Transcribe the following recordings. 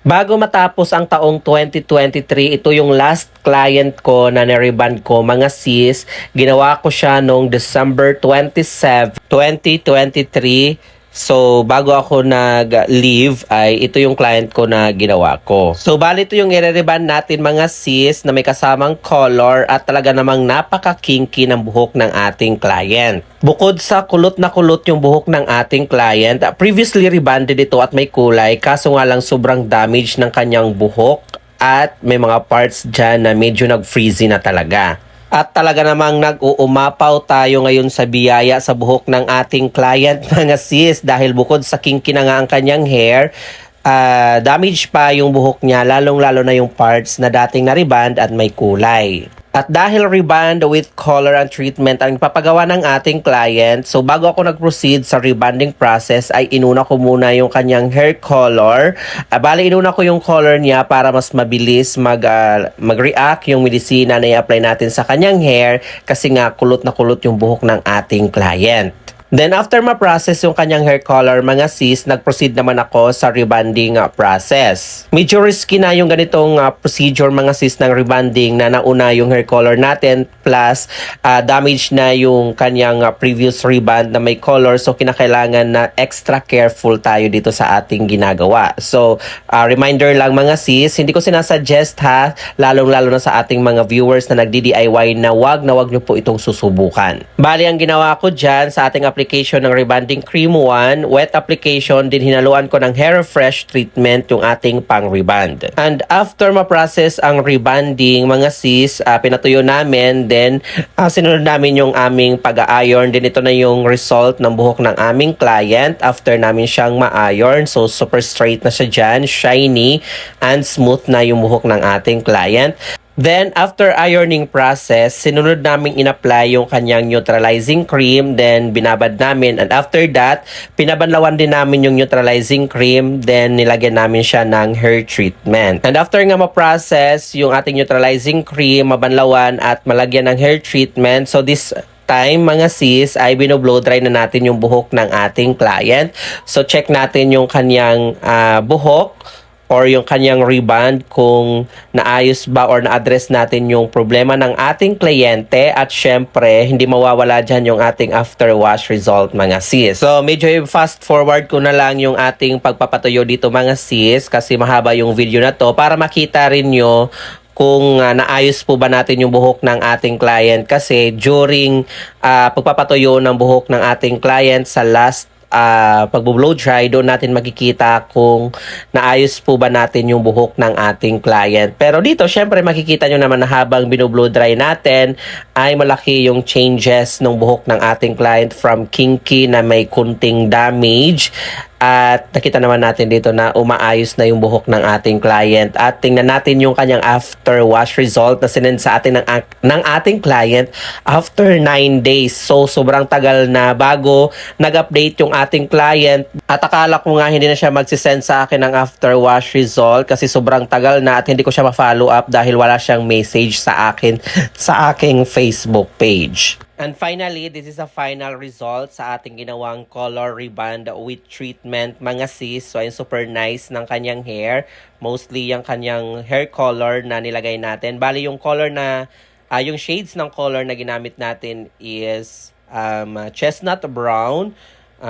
Bago matapos ang taong 2023, ito yung last client ko na nireband ko, mga sis. Ginawa ko siya noong December 27, 2023. So, bago ako nag-leave, ay ito yung client ko na ginawa ko. So, bali ito yung i-reband natin, mga sis, na may kasamang color at talaga namang napaka-kinky ng buhok ng ating client. Bukod sa kulot na kulot yung buhok ng ating client, previously rebanded ito at may kulay, kaso nga lang sobrang damage ng kanyang buhok at may mga parts dyan na medyo nag-freezy na talaga. At talaga namang nag-uumapaw tayo ngayon sa biyaya sa buhok ng ating client, mga sis, dahil bukod sa kinky na nga ang kanyang hair, damage pa yung buhok niya, lalong-lalo na yung parts na dating na-reband at may kulay. At dahil reband with color and treatment ang papagawa ng ating client, so bago ako nag-proceed sa rebanding process ay inuna ko muna yung kanyang hair color. Bali, inuna ko yung color niya para mas mabilis mag-react yung medisina na i-apply natin sa kanyang hair kasi nga kulot na kulot yung buhok ng ating client. Then after ma-process yung kanyang hair color, mga sis, nag-proceed naman ako sa rebanding process. Medyo risky na yung ganitong procedure, mga sis, ng rebanding na nauna yung hair color natin plus damage na yung kanyang previous reband na may color. So kinakailangan na extra careful tayo dito sa ating ginagawa. So reminder lang, mga sis, hindi ko sinasuggest ha, lalong-lalo na sa ating mga viewers na nagdi-DIY na wag nyo po itong susubukan. Bali, ang ginawa ko dyan sa ating application ng rebanding cream 1, wet application, din hinaluan ko ng hair fresh treatment yung ating pang reband. And after ma-process ang rebanding, mga sis, pinatuyo namin, then sinunod namin yung aming pag-iron. Din ito na yung result ng buhok ng aming client after namin siyang ma-iron. So super straight na siya dyan, shiny and smooth na yung buhok ng ating client. Then, after ironing process, sinunod namin in-apply yung kanyang neutralizing cream, then binabad namin. And after that, pinabanlawan din namin yung neutralizing cream, then nilagyan namin siya ng hair treatment. And after nga ma-process yung ating neutralizing cream, mabanlawan at malagyan ng hair treatment, so this time, mga sis, ay binoblow dry na natin yung buhok ng ating client. So, check natin yung kanyang buhok or yung kanyang reband kung naayos ba or na-address natin yung problema ng ating kliyente, at syempre hindi mawawala dyan yung ating after wash result, mga sis. So medyo fast forward ko na lang yung ating pagpapatuyo dito, mga sis, kasi mahaba yung video na to para makita rin nyo kung naayos po ba natin yung buhok ng ating client, kasi during pagpapatuyo ng buhok ng ating client sa last pagbo-blow dry, doon natin makikita kung naayos po ba natin yung buhok ng ating client. Pero dito, syempre makikita nyo naman na habang binoblow dry natin ay malaki yung changes ng buhok ng ating client from kinky na may kunting damage. At nakita naman natin dito na umaayos na yung buhok ng ating client. At tingnan natin yung kanyang after wash result na sinend sa atin ng ating client after 9 days. So sobrang tagal na bago nag-update yung ating client. At akala ko nga hindi na siya magsisend sa akin ng after wash result kasi sobrang tagal na at hindi ko siya ma-follow up dahil wala siyang message sa akin sa aking Facebook page. And finally, this is a final result sa ating ginawang color reband with treatment, mga sis. So, ayun, super nice ng kanyang hair. Mostly yung kanyang hair color na nilagay natin. Bali, yung color na, yung shades ng color na ginamit natin is chestnut brown,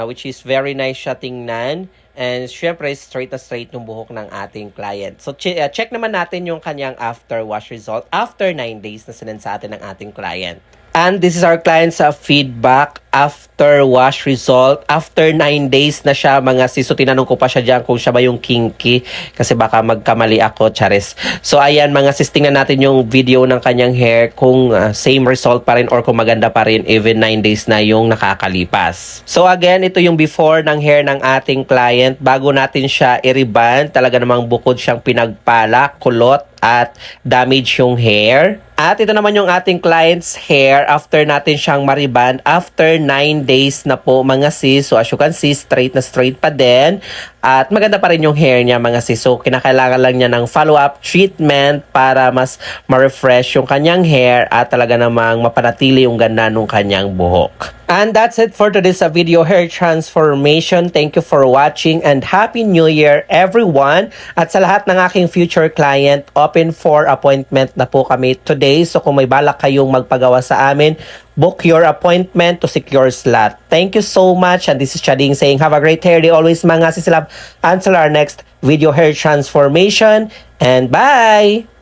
which is very nice siya tingnan. And syempre, straight na straight yung buhok ng ating client. So, check naman natin yung kanyang after wash result after 9 days na sinend sa atin ng ating client. And this is our client's feedback after wash result. After 9 days na siya, mga sis. So, tinanong ko pa siya dyan kung siya ba yung kinky. Kasi baka magkamali ako, charis. So, ayan, mga sis, tingnan natin yung video ng kanyang hair kung same result pa rin or kung maganda pa rin even 9 days na yung nakakalipas. So, again, ito yung before ng hair ng ating client. Bago natin siya i-reband, talaga namang bukod siyang pinagpala, kulot, at damage yung hair. At ito naman yung ating client's hair after natin siyang mariband after 9 days na po, mga sis. So as you can see, straight na straight pa din. At maganda pa rin yung hair niya, mga sis. So kinakailangan lang niya ng follow-up treatment para mas ma-refresh yung kanyang hair at talaga namang mapanatili yung ganda ng kanyang buhok. And that's it for today's video hair transformation. Thank you for watching and Happy New Year everyone. At sa lahat ng aking future client, open for appointment na po kami today. So kung may balak kayong magpagawa sa amin, book your appointment to secure slot. Thank you so much. And this is Chading saying have a great hair day always mga sisilab. Until our next video hair transformation. And bye!